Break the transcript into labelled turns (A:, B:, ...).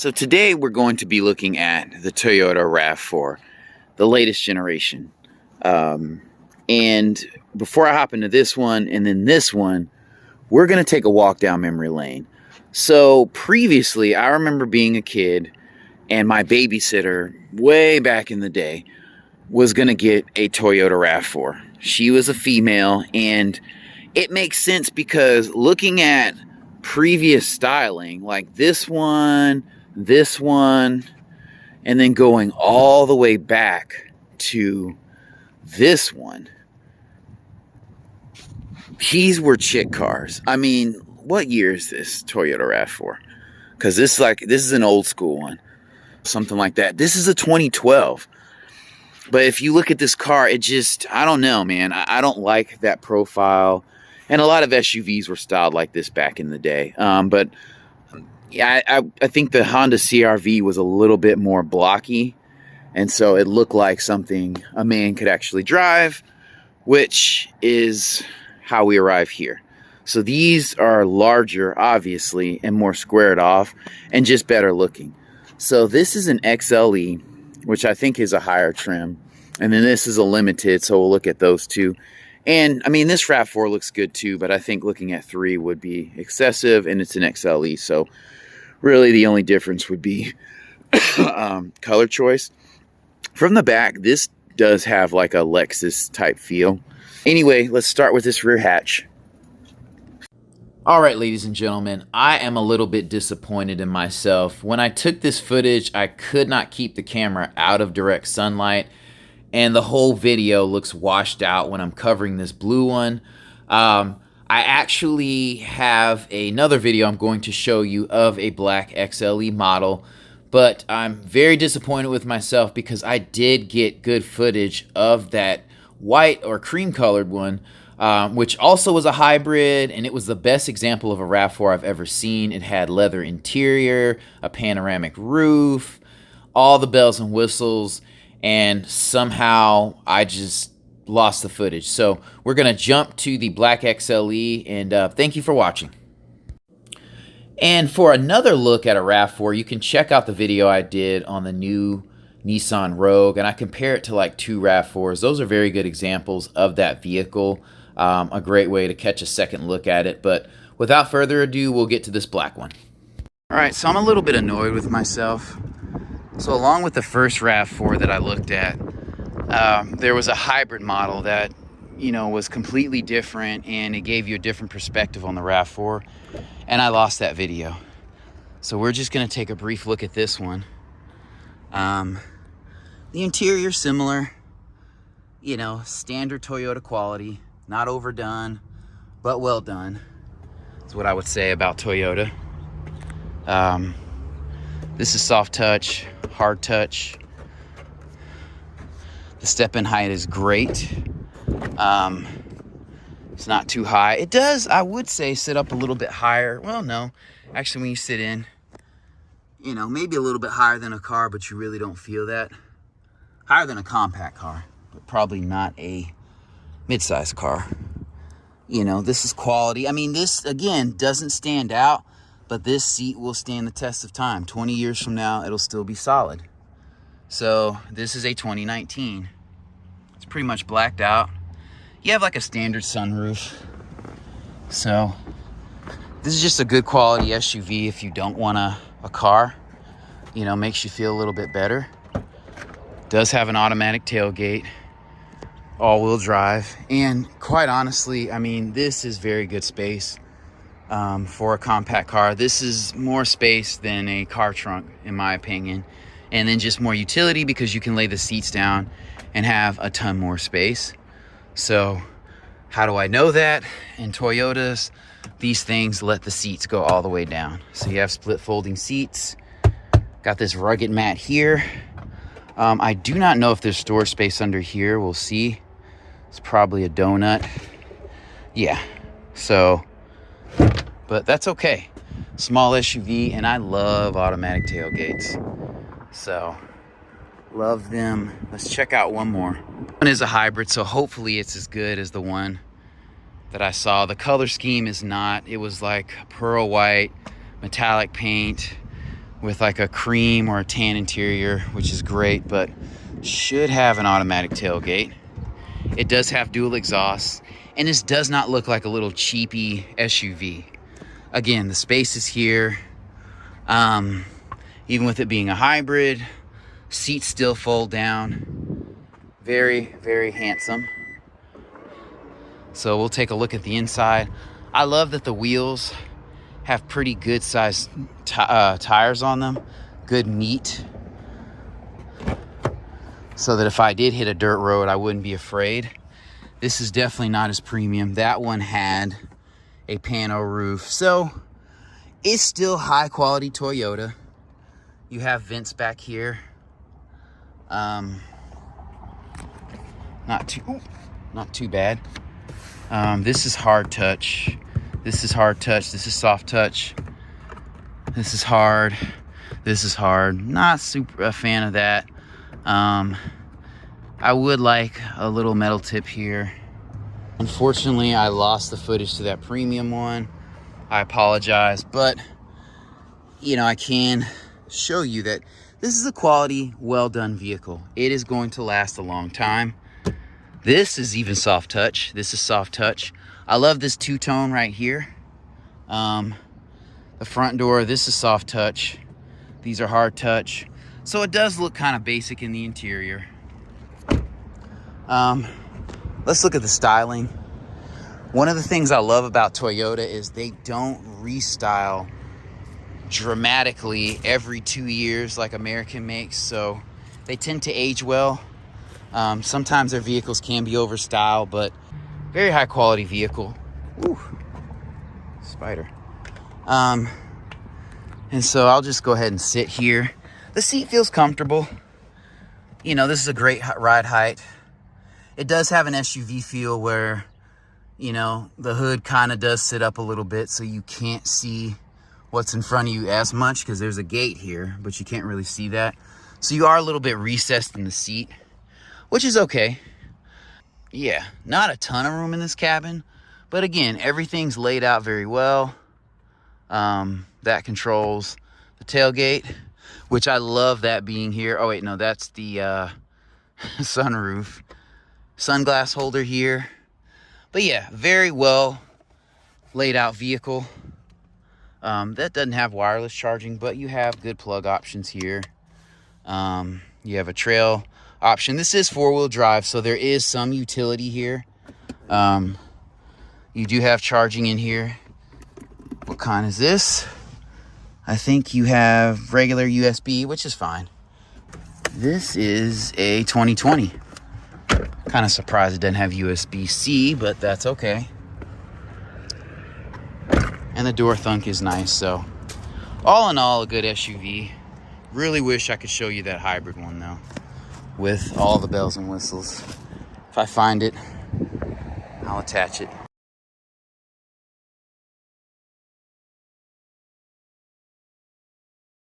A: So today we're going to be looking at the Toyota RAV4, the latest generation. And before I hop into this one and then this one, we're going to take a walk down memory lane. So previously, I remember being a kid and my babysitter way back in the day was going to get a Toyota RAV4. She was a female, and it makes sense because looking at previous styling, like this one, and then going all the way back to this one. These were chick cars. I mean, what year is this Toyota RAV4? Because this is an old school one. Something like that. This is a 2012. But if you look at this car, it just, I don't know, man. I don't like that profile. And a lot of SUVs were styled like this back in the day. But yeah, I think the Honda CR-V was a little bit more blocky, and so it looked like something a man could actually drive, which is how we arrive here. So these are larger, obviously, and more squared off, and just better looking. So this is an XLE, which I think is a higher trim, and then this is a limited, so we'll look at those two. And, I mean, this RAV4 looks good too, but I think looking at 3 would be excessive, and it's an XLE, so really the only difference would be color choice. From the back, this does have like a Lexus type feel. Anyway, let's start with this rear hatch. All right, ladies and gentlemen, I am a little bit disappointed in myself. When I took this footage, I could not keep the camera out of direct sunlight, and the whole video looks washed out when I'm covering this blue one. I actually have another video I'm going to show you of a black XLE model, but I'm very disappointed with myself because I did get good footage of that white or cream colored one, which also was a hybrid, and it was the best example of a RAV4 I've ever seen. It had leather interior, a panoramic roof, all the bells and whistles, and somehow I just lost the footage. So we're going to jump to the black XLE, and thank you for watching. And for another look at a RAV4, you can check out the video I did on the new Nissan Rogue, and I compare it to like 2 RAV4s. Those are very good examples of that vehicle. A great way to catch a second look at it. But without further ado, we'll get to this black one. All right, so I'm a little bit annoyed with myself. So along with the first RAV4 that I looked at, there was a hybrid model that, you know, was completely different, and it gave you a different perspective on the RAV4, and I lost that video. So we're just going to take a brief look at this one. The interior similar, you know, standard Toyota quality, not overdone, but well done. That's what I would say about Toyota. This is soft touch, hard touch. The step-in height is great. It's not too high. It does, I would say, sit up a little bit higher. Well, no. Actually, when you sit in, you know, maybe a little bit higher than a car, but you really don't feel that. Higher than a compact car, but probably not a mid-sized car. You know, this is quality. I mean, this, again, doesn't stand out, but this seat will stand the test of time. 20 years from now, it'll still be solid. So this is a 2019. It's pretty much blacked out. You have like a standard sunroof. So this is just a good quality SUV if you don't want a car. You know, makes you feel a little bit better. Does have an automatic tailgate, all-wheel drive. And quite honestly, I mean, this is very good space for a compact car. This is more space than a car trunk, in my opinion. And then just more utility because you can lay the seats down and have a ton more space. So how do I know that? In Toyotas, these things let the seats go all the way down. So you have split folding seats. Got this rugged mat here. I do not know if there's storage space under here. We'll see. It's probably a donut. Yeah, so, but that's okay. Small SUV, and I love automatic tailgates. So, love them. Let's check out one more. One is a hybrid, so hopefully it's as good as the one that I saw. The color scheme is not. It was like pearl white, metallic paint, with like a cream or a tan interior, which is great, but should have an automatic tailgate. It does have dual exhausts, and this does not look like a little cheapy SUV. Again, the space is here. Even with it being a hybrid, seats still fold down. Very, very handsome. So we'll take a look at the inside. I love that the wheels have pretty good sized tires on them, good meat, so that if I did hit a dirt road, I wouldn't be afraid. This is definitely not as premium. That one had a pano roof, so it's still high quality Toyota. You have vents back here. Not too bad. This is hard touch. This is hard touch. This is soft touch. This is hard. This is hard. Not super a fan of that. I would like a little metal tip here. Unfortunately, I lost the footage to that premium one. I apologize, but you know, I can show you that this is a quality, well done vehicle. It is going to last a long time. This is even soft touch. This is soft touch. I love this two-tone right here. The front door, this is soft touch. These are hard touch. So it does look kind of basic in the interior. Let's look at the styling. One of the things I love about Toyota is they don't restyle dramatically every 2 years like American makes, so they tend to age well. Sometimes their vehicles can be overstyled, but very high quality vehicle. Ooh, spider. And so I'll just go ahead and sit here. The seat feels comfortable. You know, this is a great ride height. It does have an SUV feel where, you know, the hood kind of does sit up a little bit, so you can't see what's in front of you as much because there's a gate here, but you can't really see that. So you are a little bit recessed in the seat, which is okay. Yeah, not a ton of room in this cabin, but again, everything's laid out very well. That controls the tailgate, which I love that being here. Oh wait, no, that's the sunroof. Sunglass holder here. But yeah, very well laid out vehicle. That doesn't have wireless charging, but you have good plug options here. You have a trail option. This is four-wheel drive, so there is some utility here. You do have charging in here. What kind is this? I think you have regular USB, which is fine. This is a 2020. Kind of surprised it doesn't have USB-C, but that's okay. And the door thunk is nice, so all in all, a good SUV. Really wish I could show you that hybrid one though, with all the bells and whistles. If I find it, I'll attach it.